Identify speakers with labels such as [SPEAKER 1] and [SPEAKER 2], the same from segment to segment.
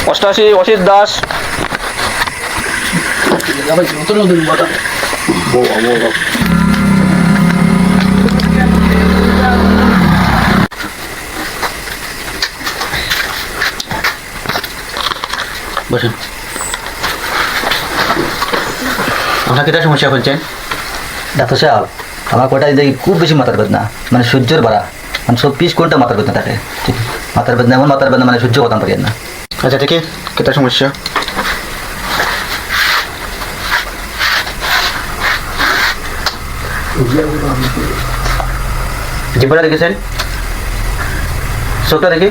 [SPEAKER 1] 88 অসিত দাস,
[SPEAKER 2] বসেন। আপনার কিটা সমস্যা বলছেন?
[SPEAKER 3] ডাক্তার সাহেব, আমার কটা দেখি খুব বেশি মাথার বেদনা, মানে সূর্যের বাড়া, মানে 24 ঘন্টা মাথার বেদনা থাকে। ঠিক মাথার বেদনা, এমন মাথার বেদনা মানে সহ্য করতাম পারি না।
[SPEAKER 2] আচ্ছা ঠিক আছে, কিটা সমস্যা? জিব্বাটা দেখেছেন? চোখটা দেখি।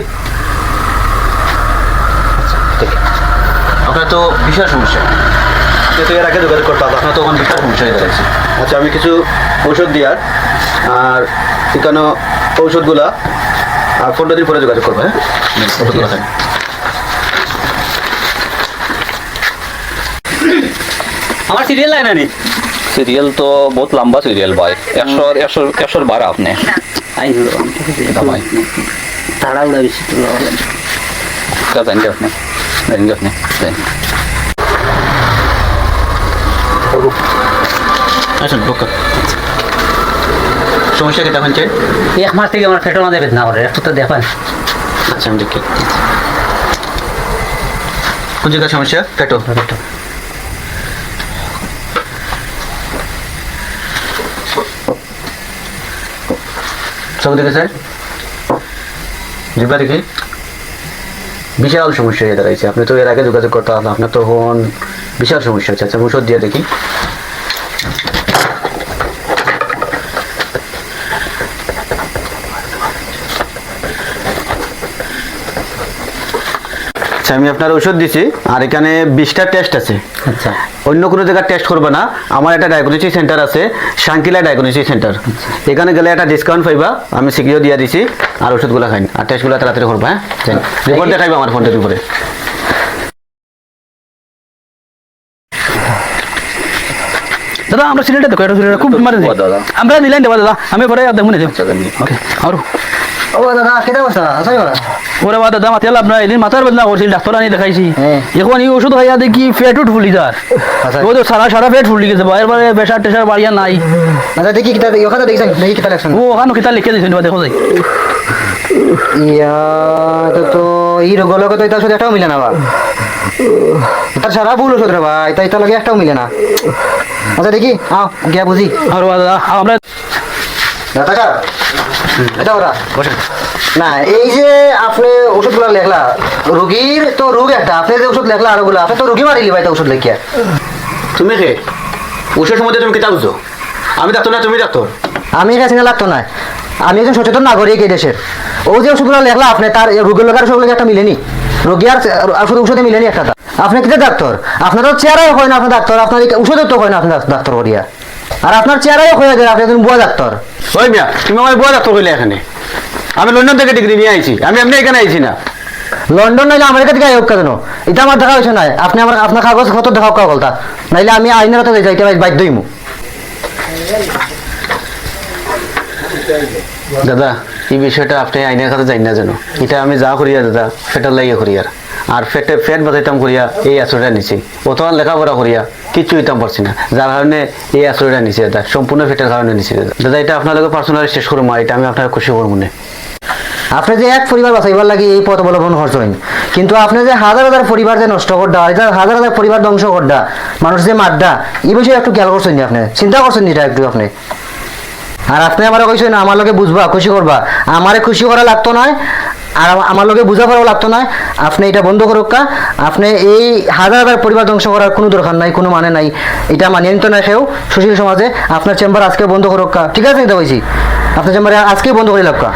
[SPEAKER 2] ঠিক আছে, আপনার তো বিশাল সমস্যা। আপনি তো এর আগে যোগাযোগ করতে হবে, আপনার তখন বিশাল সমস্যা হয়ে দাঁড়াচ্ছে। আচ্ছা, আমি কিছু ঔষধ দিয়ার আর এখানে ঔষধগুলা আর 15 দিন পরে যোগাযোগ করবো। হ্যাঁ, ওষুধগুলো খান।
[SPEAKER 3] আমার সিরিয়াল লাগে না নি?
[SPEAKER 1] सीरियल तो बहुत लंबा सीरियल भाई, 112 आपने भाई
[SPEAKER 3] তাড়াহুড়া বেশি তো
[SPEAKER 1] क्या देंगे अपने
[SPEAKER 2] আচ্ছা, বুক কর। সমস্যা কি তখন চাই?
[SPEAKER 3] এক মাস থেকে আমার পেটের মধ্যে বেদনা করে, একটু তো দেখেন।
[SPEAKER 2] আচ্ছা, আমি দেখি কোন জায়গায় সমস্যা। পেটো সব দেখেছেন? জিব্বা দেখি বিশাল সমস্যা হয়ে দাঁড়াইছে। আপনি তো এর আগে যোগাযোগ করতে হবে, আপনার তখন বিশাল সমস্যা হচ্ছে। আচ্ছা, ওষুধ দিয়ে দেখি। আচ্ছা, আমি আপনার ওষুধ দিছি আর এখানে 20টা টেস্ট আছে।
[SPEAKER 3] আচ্ছা,
[SPEAKER 2] অন্য কোনো জায়গায় টেস্ট করবে না। আমার একটা ডায়াগনোস্টিক সেন্টার আছে, শাঙ্কিলা ডায়াগনোস্টিক সেন্টার। এখানে গেলে একটা ডিসকাউন্ট পাইবা। আমি সিকিও দিয়ে দিছি আর ওষুধগুলো খাইন আর টেস্টগুলো তাড়াতাড়ি করবা। হ্যাঁ, রিপোর্ট দেখাইবা আমার ফোনটার উপরে।
[SPEAKER 4] দাদা আমরা সিরিয়ালটা দেখো, এটা সিরিয়ালটা খুব ইমার্জেন্সি।
[SPEAKER 1] দাদা
[SPEAKER 4] আমরা নিলেন দেবা দাদা, আমি পরে দেখুন না। ওকে, আর
[SPEAKER 3] ও দাদা কেটে বসা আসাই ওরা
[SPEAKER 4] ওরে বাদ দাদা মাথায় লাভ নাই, এদিন মাথার বেদনা করছিল, ডাক্তার আনি দেখাইছি। এখন এই ওষুধ খাইয়া দেখি পেট উঠ ফুলি তার, ও তো সারা পেট ফুলি গেছে, এরপরে প্রেশার টেশার বাড়িয়া নাই।
[SPEAKER 3] আচ্ছা দেখি কিতা ওখানে দেখছেন, দেখি কিতা লাগছেন।
[SPEAKER 4] ও ওখানে কিতা লিখে দিয়েছেন, দেখো যাই।
[SPEAKER 3] ইয়া তো এই রোগের লগে তো এটা ওষুধ একটাও মিলে না বা, তার সারা ভুল ওষুধ রে ভাই, তাই তার লগে একটাও মিলে না। আচ্ছা দেখি আও গিয়া বুঝি।
[SPEAKER 4] আর দাদা আমরা
[SPEAKER 3] দাদা এটা ওরা বসেন না। এই যে আপনি ওষুধগুলো লেখলা, রোগীর তো রোগ একটা, আপনি যে ওষুধ লেখলা আরোগুলো, আপনি তো রোগী মারিলি ভাই, তো ওষুধ লেখিয়া।
[SPEAKER 2] তুমি কে ওষুধ সম্বন্ধে তুমি কিতা বুঝো? আমি ডাক্তার না, তুমি ডাক্তার?
[SPEAKER 3] আমি এটা চিনা লাগতো না, আমি একজন সচেতন নাগরিক এই দেশের। ও যে ওষুধগুলো লেখলা আপনি, তার রোগের লোকের ওষুধ একটা মিলেনি, রোগী আর ওষুধে মিলেনি একটা। আপনি কিন্তু ডাক্তার, আপনার তো চেহারাই হয় না আপনার ডাক্তার, আপনার ওষুধের তো হয় না আপনার ডাক্তার করিয়া, আর আপনার চেহারাই হয়ে যায় আপনি একজন বুয়া ডাক্তার।
[SPEAKER 2] ওই মিয়া, তুমি আমার বড় ডাক্তার কইলে এখানে? আমি লন্ডন থেকে ডিগ্রি নিয়ে আইছি, আমি এমনি এখানে আইছি না।
[SPEAKER 3] লন্ডন নাইলে আমেরিকা থেকে আয়োগ কেন? এটা আমার দেখা হয়েছে না। আপনি আমার আপনার কাগজ কত দেখা বলতা, নাইলে আমি আইনের কথা যাইতে বাধ্য হইমু।
[SPEAKER 2] দাদা, এই বিষয়টা আপনি আইনের কাছে যাই না জানো। এটা আমি যা করিয়া দাদা ফেটার লাগিয়ে করিয়ার, আর ফেট বাঁচাইতাম করিয়া এই আশ্রয়টা নিছি। অতমান লেখাপড়া করিয়া কিচ্ছু হইতাম পারছি না, যার কারণে এই আশ্রয়টা নিছি দাদা, সম্পূর্ণ ফেটের কারণে নিছি দাদা। দাদা, এটা আপনার লোক পার্সোনালি শেষ করবো, এটা আমি আপনার খুশি করবো মনে।
[SPEAKER 3] আপনি যে এক পরিবার বাঁচাইবার লাগে এই পথ অবলম্বন করছেন, কিন্তু আপনি যে হাজার হাজার পরিবার যে নষ্ট করডা, এটা হাজার হাজার পরিবার ধ্বংস করডা, মানুষ যে মারডা, এই বিষয়ে একটু খেয়াল করছেন নি? আপনি চিন্তা করছেন নি এটা একটু আপনি? আর আপনি আমার কইছেন আমার লগে বুঝবা, খুশি করবা, আমারে খুশি করা লাগতো নয়, আর আমার লগে বুঝা পড়াও লাগতো নয়। আপনি এটা বন্ধ করুক। আপনি এই হাজার হাজার পরিবার ধ্বংস করার কোনো দরকার নাই, কোনো মানে নাই, এটা মানিয়ে নিত না সেও সুশীল সমাজে। আপনার চেম্বার আজকে বন্ধ করুক, ঠিক আছে? এটা বলছি আপনার চেম্বারে আজকেই বন্ধ করে লাগা।